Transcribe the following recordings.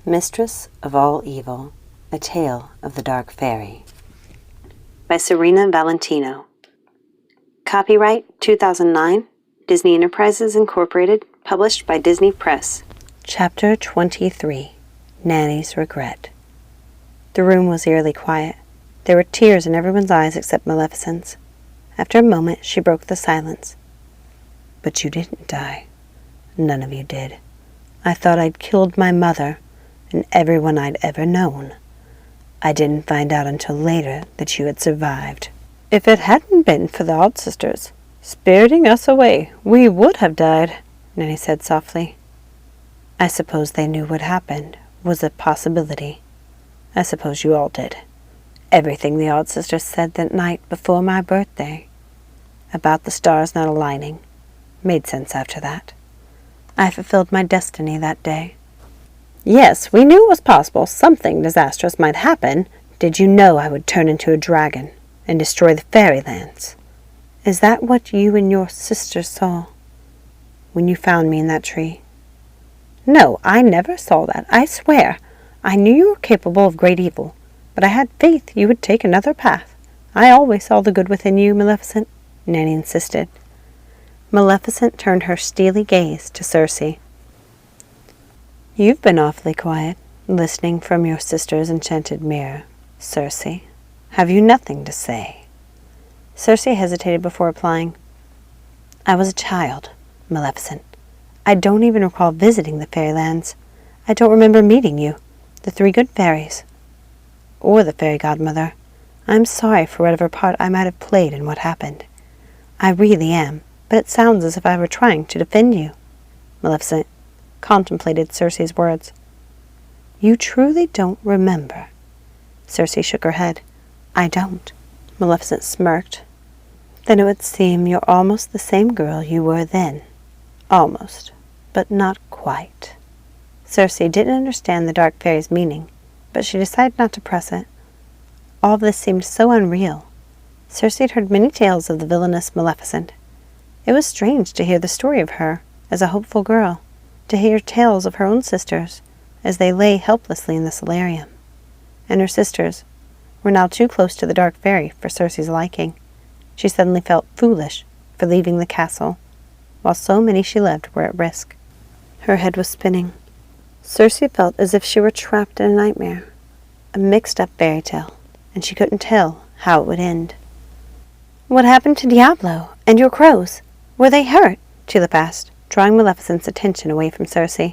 Mistress of All Evil, A Tale of the Dark Fairy by Serena Valentino. Copyright 2009, Disney Enterprises Incorporated, published by Disney Press. Chapter 23, Nanny's Regret. The room was eerily quiet. There were tears in everyone's eyes except Maleficent's. After a moment, she broke the silence. "But you didn't die. None of you did. I thought I'd killed my mother and everyone I'd ever known. I didn't find out until later that you had survived. If it hadn't been for the odd sisters spiriting us away, we would have died," Nanny said softly. "I suppose they knew what happened was a possibility. I suppose you all did. Everything the odd sisters said that night before my birthday about the stars not aligning made sense after that. I fulfilled my destiny that day. Yes, we knew it was possible something disastrous might happen. Did you know I would turn into a dragon and destroy the fairylands? Is that what you and your sisters saw when you found me in that tree?" "No, I never saw that, I swear. I knew you were capable of great evil, but I had faith you would take another path. I always saw the good within you, Maleficent," Nanny insisted. Maleficent turned her steely gaze to Circe. "You've been awfully quiet, listening from your sister's enchanted mirror, Circe. Have you nothing to say?" Circe hesitated before replying. "I was a child, Maleficent. I don't even recall visiting the fairylands. I don't remember meeting you, the three good fairies, or the fairy godmother. I'm sorry for whatever part I might have played in what happened. I really am, but it sounds as if I were trying to defend you." Maleficent contemplated Circe's words. "You truly don't remember?" Circe shook her head. "I don't." Maleficent smirked. "Then it would seem you're almost the same girl you were then. Almost, but not quite." Circe didn't understand the dark fairy's meaning, but she decided not to press it. All of this seemed so unreal. Circe had heard many tales of the villainous Maleficent. It was strange to hear the story of her as a hopeful girl, to hear tales of her own sisters as they lay helplessly in the solarium. And her sisters were now too close to the dark fairy for Circe's liking. She suddenly felt foolish for leaving the castle, while so many she loved were at risk. Her head was spinning. Circe felt as if she were trapped in a nightmare, a mixed-up fairy tale, and she couldn't tell how it would end. "What happened to Diablo and your crows? Were they hurt?" Tulip asked, drawing Maleficent's attention away from Circe.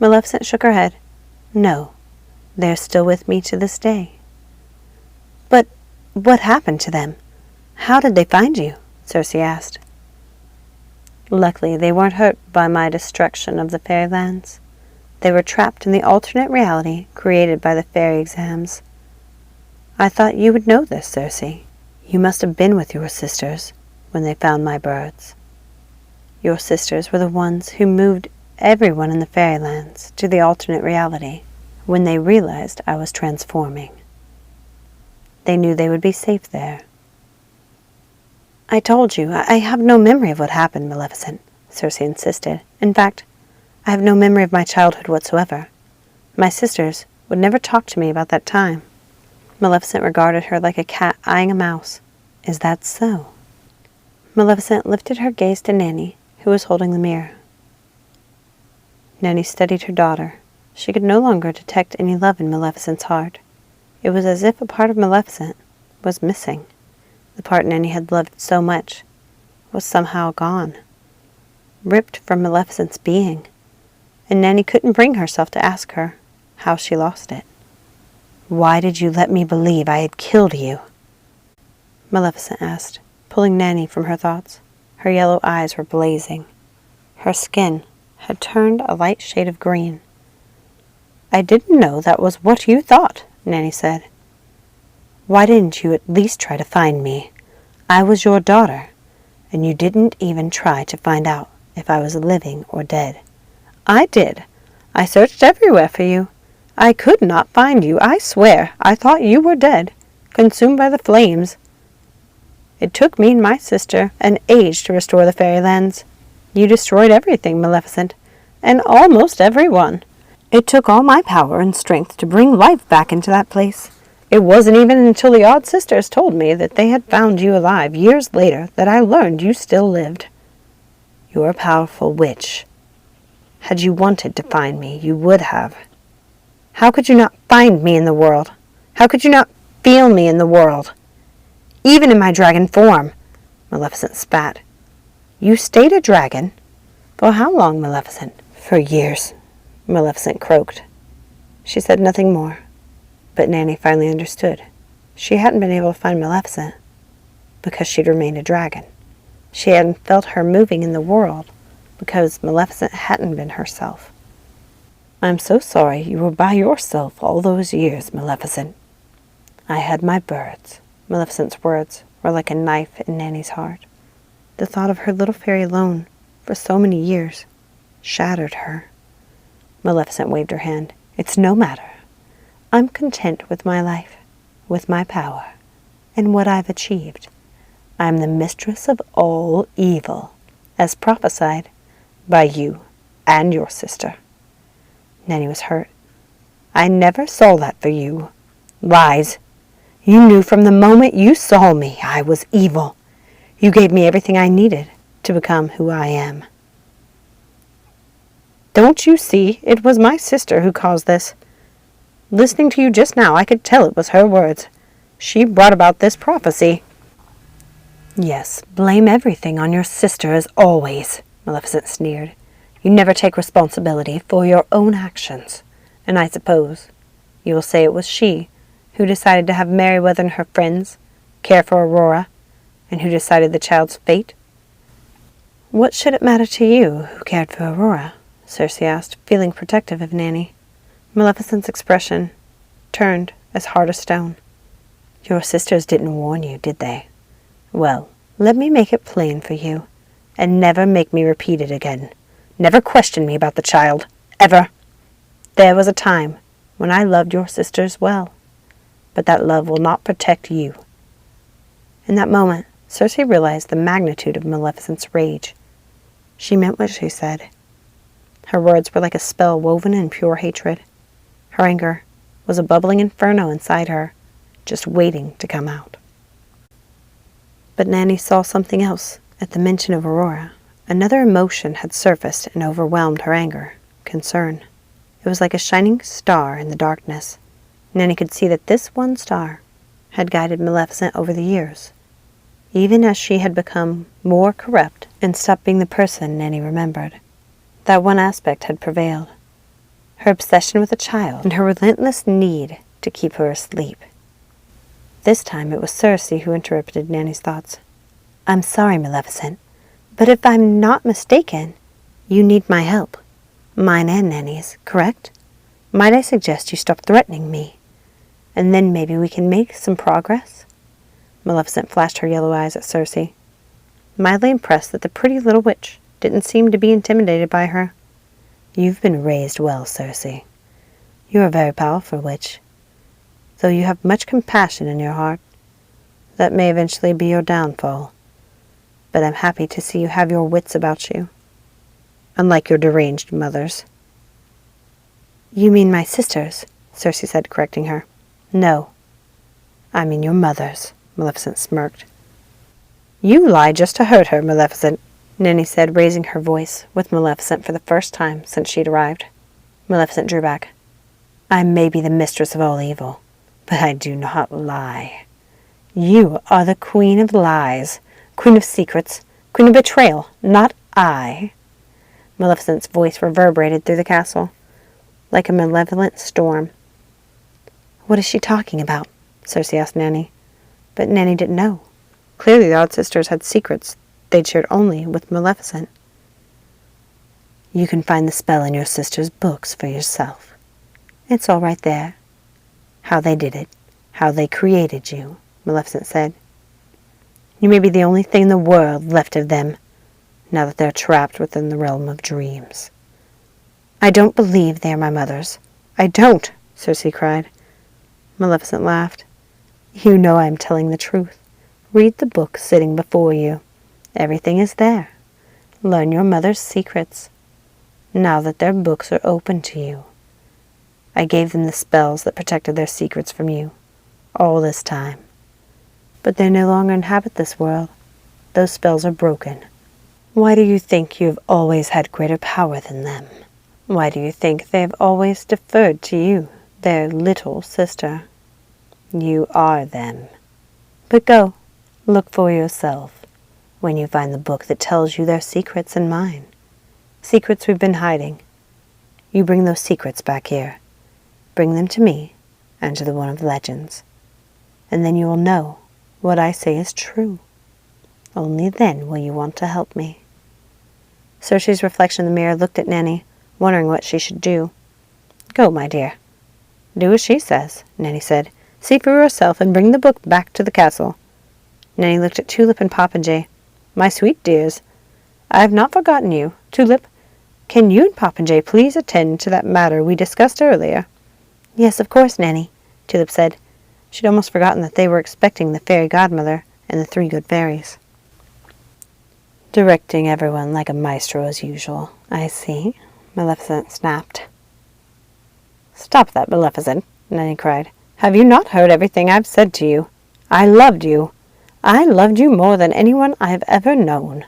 Maleficent shook her head. "No, they're still with me to this day." "But what happened to them? How did they find you?" Circe asked. "Luckily, they weren't hurt by my destruction of the fairylands. They were trapped in the alternate reality created by the fairy exams. I thought you would know this, Circe. You must have been with your sisters when they found my birds. Your sisters were the ones who moved everyone in the fairylands to the alternate reality when they realized I was transforming. They knew they would be safe there." "I told you, I have no memory of what happened, Maleficent," Circe insisted. "In fact, I have no memory of my childhood whatsoever. My sisters would never talk to me about that time." Maleficent regarded her like a cat eyeing a mouse. "Is that so?" Maleficent lifted her gaze to Nanny, who was holding the mirror. Nanny studied her daughter. She could no longer detect any love in Maleficent's heart. It was as if a part of Maleficent was missing. The part Nanny had loved so much was somehow gone, ripped from Maleficent's being, and Nanny couldn't bring herself to ask her how she lost it. "Why did you let me believe I had killed you?" Maleficent asked, pulling Nanny from her thoughts. Her yellow eyes were blazing. Her skin had turned a light shade of green. "I didn't know that was what you thought," Nanny said. "Why didn't you at least try to find me? I was your daughter, and you didn't even try to find out if I was living or dead." "I did. I searched everywhere for you. I could not find you, I swear. I thought you were dead, consumed by the flames. It took me and my sister an age to restore the fairylands. You destroyed everything, Maleficent, and almost everyone. It took all my power and strength to bring life back into that place. It wasn't even until the odd sisters told me that they had found you alive years later that I learned you still lived. You're a powerful witch. Had you wanted to find me, you would have. How could you not find me in the world? How could you not feel me in the world? Even in my dragon form, Maleficent spat. You stayed a dragon? For how long, Maleficent? For years, Maleficent croaked. She said nothing more, but Nanny finally understood. She hadn't been able to find Maleficent because she'd remained a dragon. She hadn't felt her moving in the world because Maleficent hadn't been herself. I'm so sorry you were by yourself all those years, Maleficent. I had my birds. Maleficent's words were like a knife in Nanny's heart. The thought of her little fairy alone for so many years shattered her. Maleficent waved her hand. It's no matter. I'm content with my life, with my power, and what I've achieved. I'm the Mistress of All Evil, as prophesied by you and your sister. Nanny was hurt. I never saw that for you. Lies. You knew from the moment you saw me I was evil. You gave me everything I needed to become who I am. Don't you see? It was my sister who caused this. Listening to you just now, I could tell it was her words. She brought about this prophecy. Yes, blame everything on your sister as always, Maleficent sneered. You never take responsibility for your own actions, and I suppose you will say it was she who decided to have Merryweather and her friends care for Aurora, and who decided the child's fate. What should it matter to you who cared for Aurora? Circe asked, feeling protective of Nanny. Maleficent's expression turned as hard as stone. Your sisters didn't warn you, did they? Well, let me make it plain for you, and never make me repeat it again. Never question me about the child, ever. There was a time when I loved your sisters well, but that love will not protect you. In that moment, Circe realized the magnitude of Maleficent's rage. She meant what she said. Her words were like a spell woven in pure hatred. Her anger was a bubbling inferno inside her, just waiting to come out. But Nanny saw something else at the mention of Aurora. Another emotion had surfaced and overwhelmed her anger, concern. It was like a shining star in the darkness. Nanny could see that this one star had guided Maleficent over the years, even as she had become more corrupt and stopped being the person Nanny remembered. That one aspect had prevailed. Her obsession with a child and her relentless need to keep her asleep. This time it was Circe who interrupted Nanny's thoughts. I'm sorry, Maleficent, but if I'm not mistaken, you need my help. Mine and Nanny's, correct? Might I suggest you stop threatening me, and then maybe we can make some progress? Maleficent flashed her yellow eyes at Circe, mildly impressed that the pretty little witch didn't seem to be intimidated by her. You've been raised well, Circe. You are a very powerful witch, though you have much compassion in your heart. That may eventually be your downfall, but I'm happy to see you have your wits about you, unlike your deranged mothers. You mean my sisters, Circe said, correcting her. No, I mean your mothers, Maleficent smirked. You lie just to hurt her, Maleficent, Nanny said, raising her voice with Maleficent for the first time since she'd arrived. Maleficent drew back. I may be the Mistress of All Evil, but I do not lie. You are the Queen of Lies, Queen of Secrets, Queen of Betrayal, not I. Maleficent's voice reverberated through the castle, like a malevolent storm. What is she talking about? Circe asked Nanny. But Nanny didn't know. Clearly the odd sisters had secrets they'd shared only with Maleficent. You can find the spell in your sister's books for yourself. It's all right there. How they did it, how they created you, Maleficent said. You may be the only thing in the world left of them, now that they're trapped within the realm of dreams. I don't believe they are my mothers. I don't, Circe cried. Maleficent laughed. You know I am telling the truth. Read the book sitting before you. Everything is there. Learn your mother's secrets, now that their books are open to you. I gave them the spells that protected their secrets from you, all this time. But they no longer inhabit this world. Those spells are broken. Why do you think you have always had greater power than them? Why do you think they have always deferred to you, their little sister? You are them. But go, look for yourself, when you find the book that tells you their secrets and mine. Secrets we've been hiding. You bring those secrets back here. Bring them to me and to the one of legends. And then you will know what I say is true. Only then will you want to help me. Cersei's reflection in the mirror looked at Nanny, wondering what she should do. Go, my dear. Do as she says, Nanny said. See for yourself and bring the book back to the castle. Nanny looked at Tulip and Popinjay. My sweet dears, I have not forgotten you. Tulip, can you and Popinjay please attend to that matter we discussed earlier? Yes, of course, Nanny, Tulip said. She'd almost forgotten that they were expecting the fairy godmother and the 3 good fairies. Directing everyone like a maestro as usual, I see, Maleficent snapped. Stop that, Maleficent, Nanny cried. Have you not heard everything I've said to you? I loved you. I loved you more than anyone I have ever known.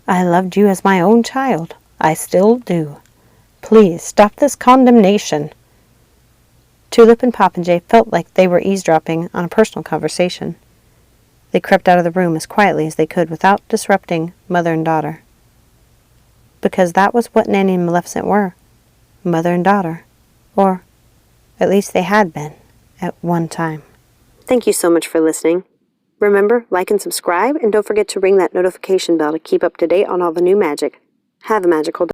I loved you as my own child. I still do. Please stop this condemnation. Tulip and Popinjay felt like they were eavesdropping on a personal conversation. They crept out of the room as quietly as they could without disrupting mother and daughter. Because that was what Nanny and Maleficent were, mother and daughter. Or, at least they had been, at one time. Thank you so much for listening. Remember, like and subscribe, and don't forget to ring that notification bell to keep up to date on all the new magic. Have a magical day.